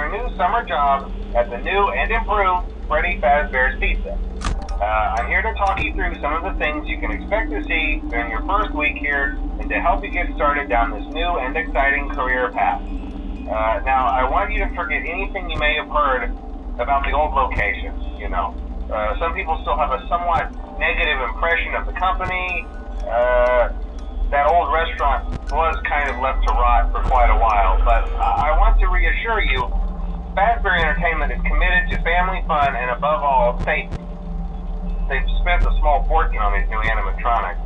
your new summer job at the new and improved Freddy Fazbear's Pizza. I'm here to talk you through some of the things you can expect to see during your first week here and to help you get started down this new and exciting career path. Now, I want you to forget anything you may have heard about the old location, some people still have a somewhat negative impression of the company. That old restaurant was kind of left to rot for quite a while, but I want to reassure you, Fazbear Entertainment is committed to family fun and above all, safety. They've spent a small fortune on these new animatronics.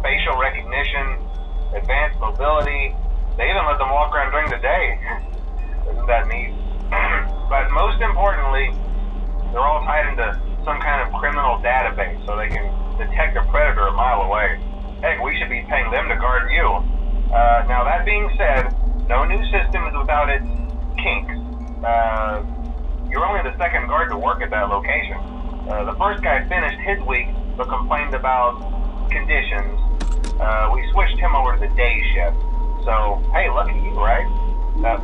Facial recognition, advanced mobility, they even let them walk around during the day. Isn't that neat? But most importantly, they're all tied into some kind of criminal database so they can detect a predator a mile away. Heck, we should be paying them to guard you. Now that being said, no new system is without its kinks. You're only the second guard to work at that location. The first guy finished his week but complained about conditions. We switched him over to the day shift. So, hey, lucky you, right?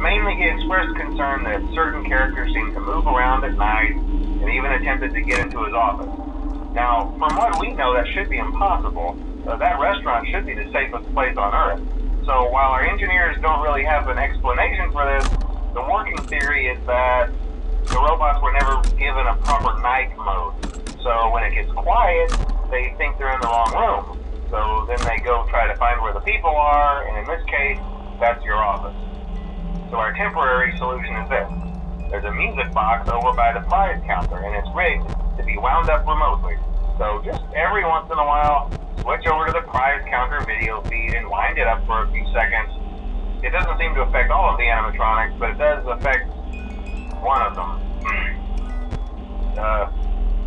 Mainly he expressed concern that certain characters seemed to move around at night and even attempted to get into his office. Now, from what we know, that should be impossible. That restaurant should be the safest place on Earth. So while our engineers don't really have an explanation for this, the working theory is that the robots were never given a proper night mode. So when it gets quiet, they think they're in the wrong room. So then they go try to find where the people are, and in this case, that's your office. So our temporary solution is this. There's a music box over by the prize counter, and it's rigged to be wound up remotely. So just every once in a while, switch over to the prize counter video feed and wind it up for a few seconds. It doesn't seem to affect all of the animatronics, but it does affect one of them.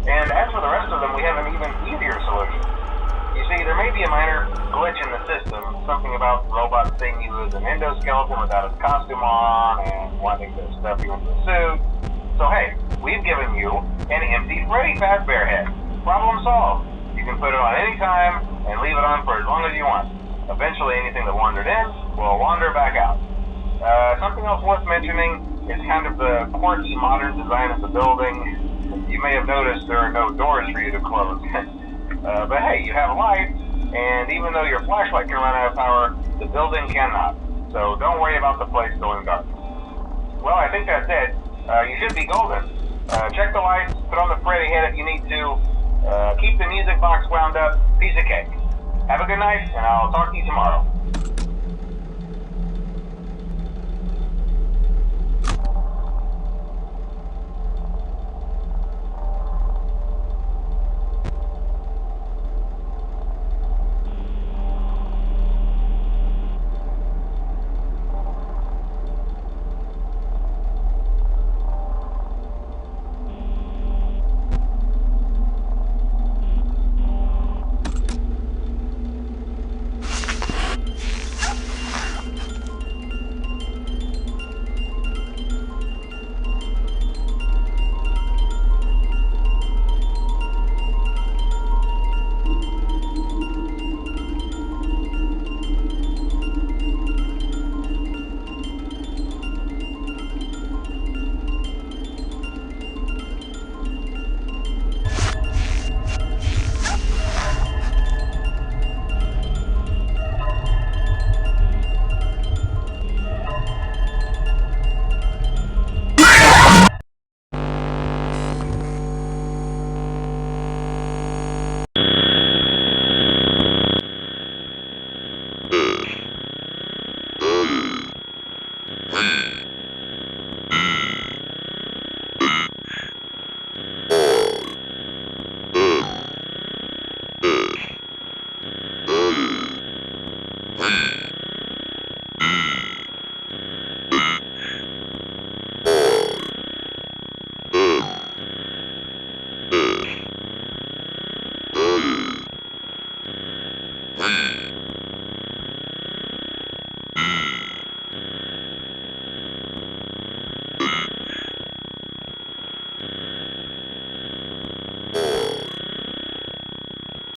And as for the rest of them, we have an even easier solution. You see, there may be a minor glitch in the system, something about robots seeing you as an endoskeleton without his costume on and wanting to stuff you into a suit. So hey, we've given you an empty Freddy Fazbear head. Problem solved. You can put it on any time and leave it on for as long as you want. Eventually anything that wandered in will wander back out. Something else worth mentioning is kind of the quirky modern design of the building. You may have noticed there are no doors for you to close. But hey, you have light, and even though your flashlight can run out of power, the building cannot. So don't worry about the place going dark. Well, I think that's it. You should be golden. Check the lights, put on the Freddy head if you need to. Keep the music box wound up. Piece of cake. Have a good night, and I'll talk to you tomorrow.